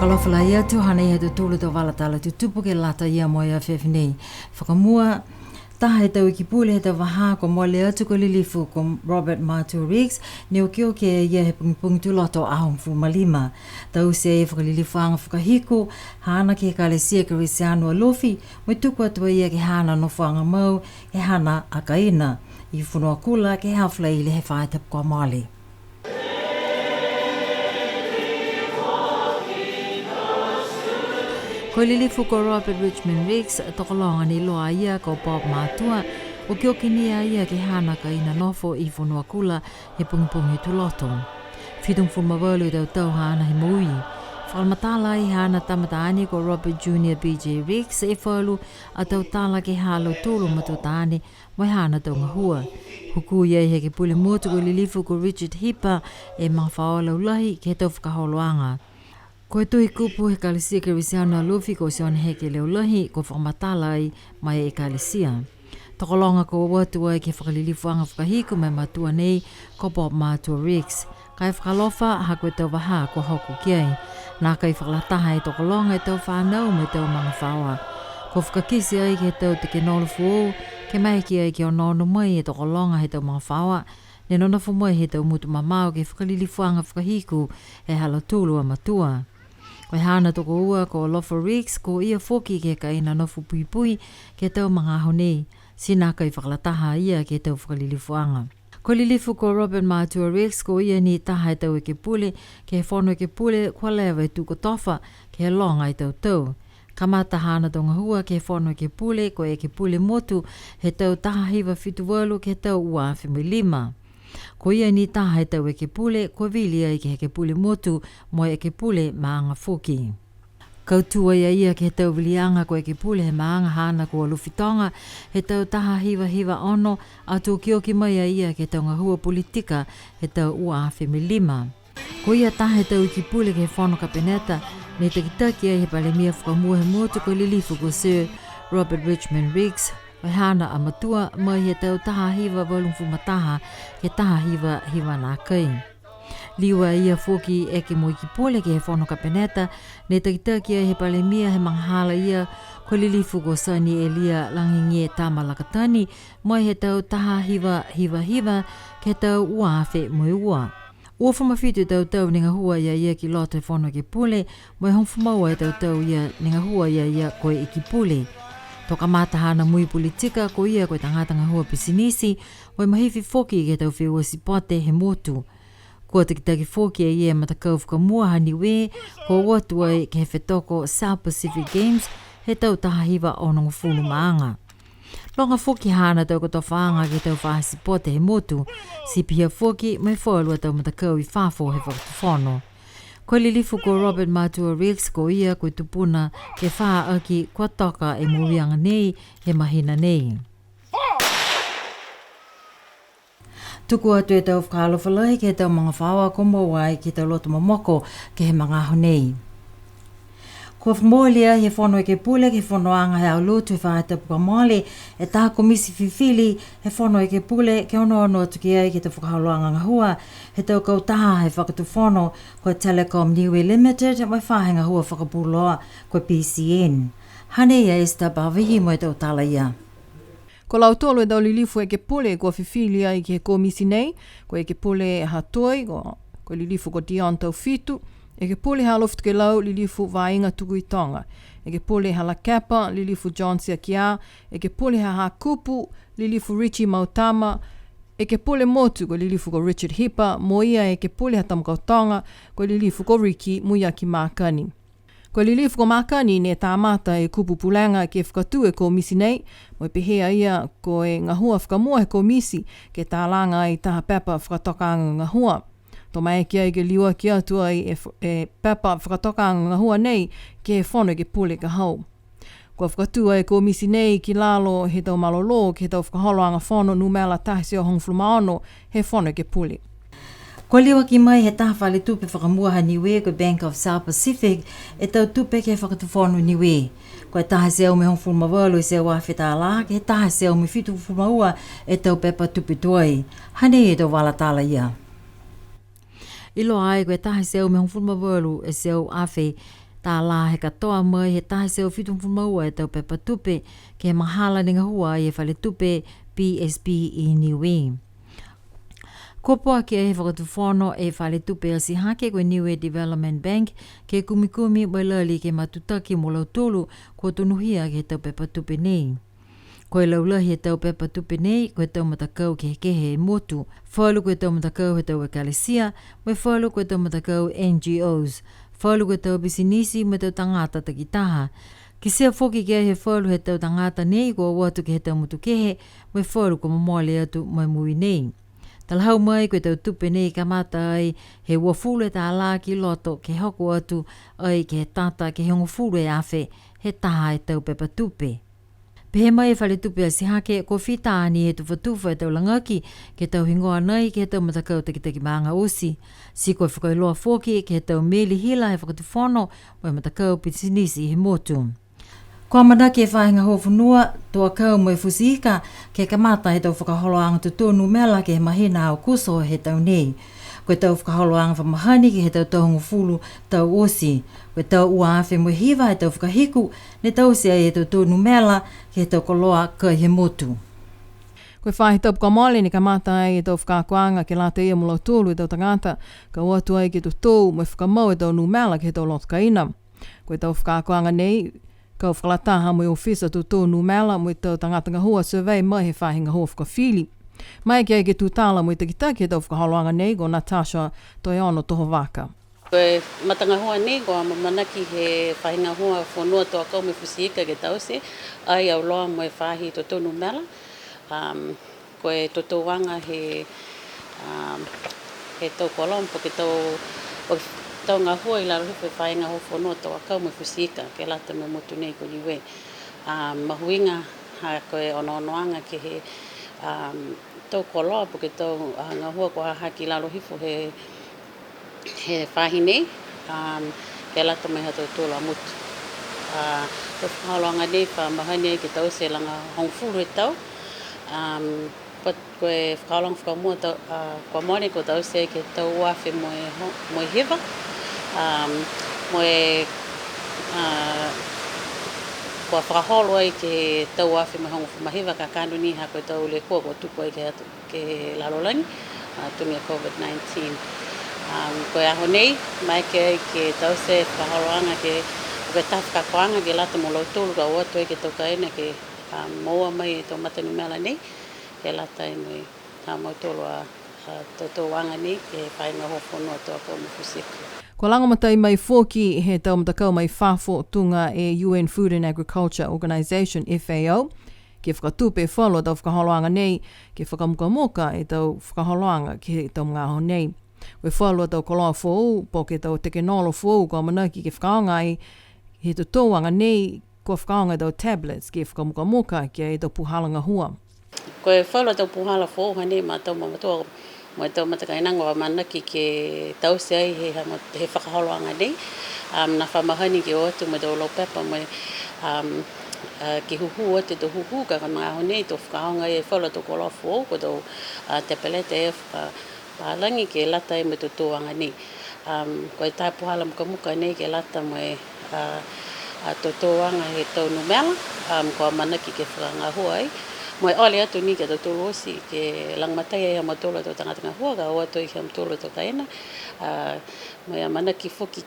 Whakalofala ia tu hana ia tu tūlu tau walatala tu tupu ke lata ia mo ia whewhinei. Whakamua taha he tau iki pule he tau waha ko mole atu ko lilifu ko Robert Martu Riggs ne o kio ke ia he pungipungi tu loto ahong fu malima. Tau se e whakalilifu anga whakahiku hana ke kalesia ke risianu a lofi mo tuku atua ia ke hana no whanga mau he hana a kaina. I whunua kula ke hawhla i le he whaetap kua Māli. Ko lilifu ko Robert Richmond Riggs tokolonga ni loa ia ko Bob Matua o kio kinia ia ke hana ka ina nofo i whunua kula he pungipungi tu loto. Whitung whumawalu tau hana he mui. Whalmatala i hana tamataani ko Robert Jr. B.J. Riggs e whalu a tau tala ke halo tulu matutaani mo hana taunga hua. Huku ia he ke pule motu ko lilifu ko Richard Hipper e mawhaola ulahi ke tau whakaholoanga. Ko e tuhi kupu he kalesia ke risianu a lofi ko se on heke leo lahi ko whakamatala ai mai e kalesia. Tokolonga ko watua ke whakalilifu anga whakahiku mai matua nei ko Bob Matua Riggs. Kai whakalofa ha koe tau waha ko hoku kiai. Nā kai whakalataha e tokolonga e tau whanau me tau mga whaua. Ko whakakisi ai ke tau te ke nolufu o ke maiki ai ke o nonu mai e tokolonga he tau mga whaua. Ne nona fumoi he tau mutu mamau ke whakalilifu anga whakahiku e halatulu a matua. Ko hana toko ua ko Lofa Riggs ko ia foki ke ka ina nofu pui pui ke tau mga hone. Sina kai whakalataha ia ke tau whakalilifuanga. Ko lilifu ko Robert Matua Riggs ko ia ni taha e tau e ke pule ke whono e ke pule kwa lewa e tuko tofa ke longa e tau tau. Kamata hana tonga hua ke whono e ke pule ko e ke pule motu he tau taha hiwa fitu walu ke tau ua awhimi lima. Ko ia ni taha e tau e ke pule, ko vili ai ke pule motu mo e ke pule maanga foki. Kautua ia ke tau vilianga ko e ke pule he maanga hana ko alufitonga, he tau taha hiwa ono, atu kioki mai ia ke tau ngahua politika he tau ua awhimi lima. Ko ia taha e tau i ke pule ke whono kapeneta, ne takitaki ai he palemia whakamua he motu ko lilifu ko Sir Robert Richmond Riggs, Wai hana a matua mai he tau taha hiwa walungfu mataha ke taha hiwa nā kai. Liwa ia foki e ke moi ki pole ke he whono kapeneta, ne takitaki ai he palemia he manghala ia ko lilifu ko Sani Elia langingie tamalakatani mai he tau taha hiwa ke tau uafe moi ua. Ua whamawhitu tau ninga hua ia ki loto he whono ke pole, mai hongwhamaua e tau ia ninga hua ia koe i ki pole. Toka mata hana mui politika ko ia koe tangatanga hua pisinisi, oi mahifi foki ke tau whiua sipote he motu. Kua tikitaki foki e ia matakau whakamua hani we, ko watu ai ke he whetoko South Pacific Games, he tau taha hiwa o nongo fulu maanga. Longa foki hana tau koto whaanga ke tau whaha sipote he motu, sipihia foki mai whaolua tau matakau i whafo he whakatufono. Ko lilifu ko Robert Matua Riggs ko ia koe tupuna ke whaa aki kua toka e murianga nei he mahina nei. Tuku atu e tau whakalofalahi ke tau mga whaua ko mawai ke tau loto mamoko ke he mga honei. Ko whamolia he whono e ke pule ke whono anga he au lotu e whaetapu ka Māli e taha komisi whiwhili he whono e ke pule ke ono atu ki ai ke te whakahaloanga ngahua he tau kau taha he whakatu whono ko Telecom Niue Limited mai whahenga hua whakapuloa ko PCN. Hane ia e sta pawihi mo e tau tala ia. Ko lau tolo e tau lilifu e ke pule ko whiwhili ai ke komisi nei, ko e ke pule e hatoi, ko lilifu ko Dion tau fitu, e ke pule haloftu ke lau lilifu Vainga tuku i tonga. E ke pule hala Kapa lilifu John Siakia. E ke pule ha kupu lilifu Richie Mautama. E ke pule motu ko lilifu ko Richard Hipper. Mo ia e ke pule ha Tamakautonga ko lilifu ko Ricky Muyaki Makani. Ko lilifu ko Makani ne tāmata e kupu pulanga ke whakatu e ko misi nei. Mo pehea ia ko e ngahua whakamua he ko misi ke tālanga ai taha pepa whakatokanga ngahua. Tō mai ki ai ke liua ki atu ai e pepa whakatokanga ngahua nei ke he whono ke pule ka hau. Kua whakatu ai ko misi nei ki lalo he tau malolo ke tau whakaholoanga whono numela tahisi o hongflumaono he whono ke pule. Ko liwa ki mai he taha whale tupe whakamua niwe ko Bank of South Pacific e tau tupe ke whakatufono niwe. Ko e taha se au me hongfulma walu e se wawheta ala ke taha se au me fitu fulmaua e tau pepa tupe tuai. Hane e tau wala tala ia. Ilo ai koe taha se au me hongfulma walu e se au awhi Tā la he katoa mai he tahe seo whitungwhunu maua e tau pepa tupe ke he mahala ninga hua i e whale tupe PSP i Niue. Kopoa ke he whakatuwhono e whale tupe a si hake koe Niue Development Bank ke kumikumi mai lali ke matutaki mo lau tolu ko tunuhia ke he tau pepa tupe nei. Koe laulahi e tau pepa tupe nei, koe tau matakau ke he motu. Whalu koe tau matakau he tau ekalesia, mai whalu koe tau matakau NGOs. Whalu koe tau bisinisi me tau tangata takitaha. Ki sea whoki ke he whalu he tau tangata nei, koe watu ke he tau mutu kehe, mai whalu ko mamole atu mai mui nei. Talahau mai koe tau tupe nei ka mata ai he wafule ta ala ki loto ke hoko atu ai ke he tata ke hongo fulu e awhe he taha e tau pepa tupe. Pehe mai e whale tupe a si hake ko whitaani he tuwhatuwha e tau langaki ke tau hingoa nei ke he tau matakau takitaki maanga osi. Si koe whakailoa whoki ke he tau meli hila he whakatuwhono mai matakau pitinisi he motu. Kua manaki e whahinga hōwhanua, toa kau mai fusika ke kamata he tau whakaholoanga tutonu mela ke he mahina au kuso he tau nei. Koe tau whakaholoanga whamahani ke he tau tahungu fulu tau osi. Koe tau ua awhi mo hiwa he tau whakahiku, ne tau sea he tau tonu mela ke he tau koloa kai he motu. Koe whahi tau puka mole ni ka mata ai e tau whakakuanga ke lata ia mulau tolu e tau tangata, ka watu ai ke tu tau mai whakamau e tau numela ke he tau lotu kaina. Koe tau whakakuanga nei, kau whakalataha mo i ofisa tu tau numela mo i tau tangata ngahua survey mai he whahi ngahua whakawhili. Mai ke ke tūtala mo i takitaki e tau whakaholoanga nei go Natasha Toyono toho waka. Koe matanga hoa nei ko manaki he whahinga hoa whanua toa kau me fusika ke tause ai au loa mo e whahi to tonu mela. Koe toto wanga he tau kolompo ke tau ngā hoa i laro hipo e whahinga hoa whanua toa kau me fusika ke lata me motu nei ko niwe. Mahuinga ha koe ono-onoanga ke he tau koloa po ke tau ngā hoa ko haki laro hipo he whahi nei, ke lata mai hatau tōla mutu. Ko whahaloanga nei whamahani ke tau se langa hongfuru e tau. Koe whakaolanga whakamua tau, kua mone ko tau se ke tau uawhi mo e hewa. Kua whakaholo ai ke tau uawhi mo hongo whamahewa ka kānu ni ha koe tau le kua kua tupu ai ke lalolangi, tumi a COVID-19. Koe aho nei, mai ke tau se whaholoanga ke tawhakakoanga ke lata mo lau tōlu ka oatu ai ke tau kaena ke moa mai e tau matani mela nei, ke lata e noi mau tōlu a tō wanga nei ke whainga hōwhanua toa kau me fusika. Ko langamatai mai fōki he tau matakau mai whafo tunga e UN Food and Agriculture Organization, FAO, ke whakatupe whalo tau whakaholoanga nei, ke whakamukamuka e tau whakaholoanga ke tau mga ho nei. Koe whalua tau koloa whou, po ke tau teke nolo whou, kua manaki ke whakaonga i he tu tōwanga nei, kua whakaonga tau tablets ke whakamukamuka ke e tau puhalanga hua. Koe whalua tau puhala whou hanei ma tau mamatua, mo tau matakainanga wa manaki ke tau se ai he whakaholoanga nei, na whamahani ke oatu mo tau laupepa mo ke huhu ate tau huhu ka mga honei tau whakaonga e whalua tau koloa whou, ko tau te pelete e palangi ke lata e me tu tōanga nei. Koe tai puhala muka nei ke lata mo e tu tōanga he tau numela, koa manaki ke whakangahua ai. Mo e ole atu ni ke tau tōlu osi ke langmatai e hama tōlu tau tangata ngahua, ka o atu i hama tōlu tau kaena. Mo e manaki whuki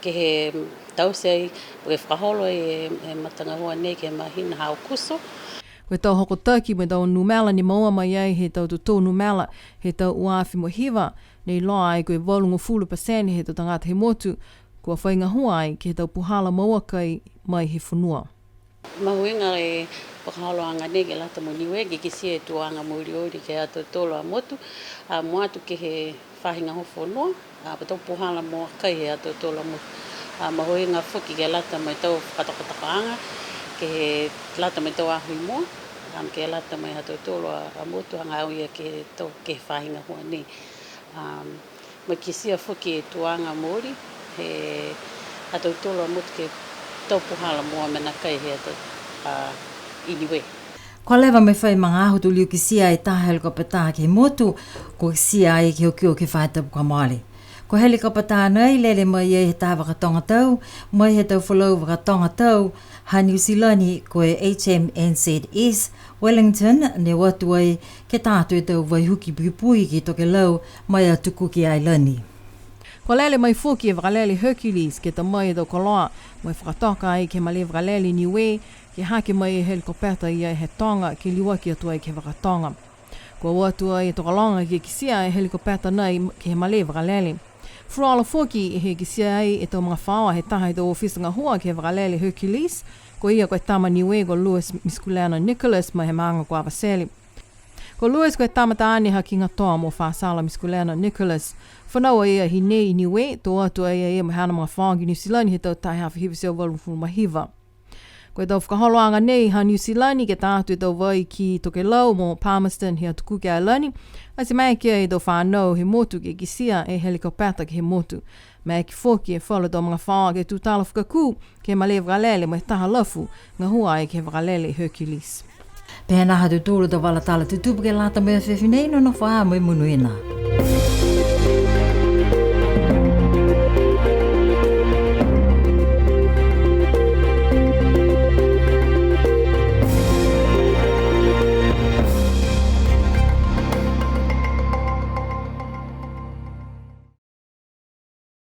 ke he tause ai, ke whakaholo e matangahua nei ke mahina hao kuso. Koe tau hoko taki me tau numela ni maua mai ai he tau tō numela he tau uawhi mo hiwa nei loa ai koe 80% he tau tangata he motu kua whainga hua ai ke he tau puhala maua kai mai he whanua. Mahuinga e whakaholoanga nei ke lata mo niwe ke kisia e tuanga mo uriori ke ato tōlo a motu mo atu ke he whahinga ho whanua pa tau puhala mo kai he ato tōlo a motu. Mahuinga whuki ke lata mo tau whakatakatakaanga ke he lata mai tau ahui mua, ke lata mai hatou tōlo a motu hanga au ia ke tau ke whahinga hua nei. Mai ki sia whuki e tuanga mōri, he hatou tōlo a motu ke tau puhala mua mena kai he hatou iniwe. Ko lewa me whai mga ahu tu liu ki sia e tahel ko pata ke motu, ko sia e ke okio ke whaetapu ka maale. Ko helikapa tānei lele mai e he tā wakatonga tau, mai he tau whalau wakatonga tau, ha New Zealand ko e HMNZS, Wellington ne watu ai ke tātu e tau waihuki pui ki toke lau mai a tuku ki ailani. Ko lele mai fuki e whakalele Hercules ke ta mai e tau koloa, mai whakatoka ai ke male whakalele niwe, ke hake mai e helikopeta ia e he tonga ke liwa ki atu ai ke wakatonga. Ko watu ai e tokalonga ke kisia e helikopeta nei ke he male whakalele. Furala fuki e he kisia ai e tau mga whaoa he taha e tau ofisanga hua ke he whakalele Hercules, ko ia koe tama niwe ko Louis Miskulano Nicholas mai he maanga ko Avaseli. Ko Louis koe tama taane ha ki ngatoa mo whaasala Miskulano Nicholas. Whanaua ia hi nei niwe, tō atu ia ia mai hana mga whaangi New Zealand he tau tai hawhi hiwa seo walumfuru mahiva. Koe tau whakaholoanga nei ha New Zealand ke tātu e tau vai ki toke lau mo Palmerston he atuku ke Ailani, a se mai kia e tau whanau he motu ke kisia e helikopeta ke he motu. Mai ki fōki e whala tau mga whaa ke tūtala whakaku ke male whakalele mai taha lafu ngā hua e ke whakalele Hercules. Pēhana hatu tūru tau wala tala tutupu ke lata mea whewhinei no whaa mai munuina.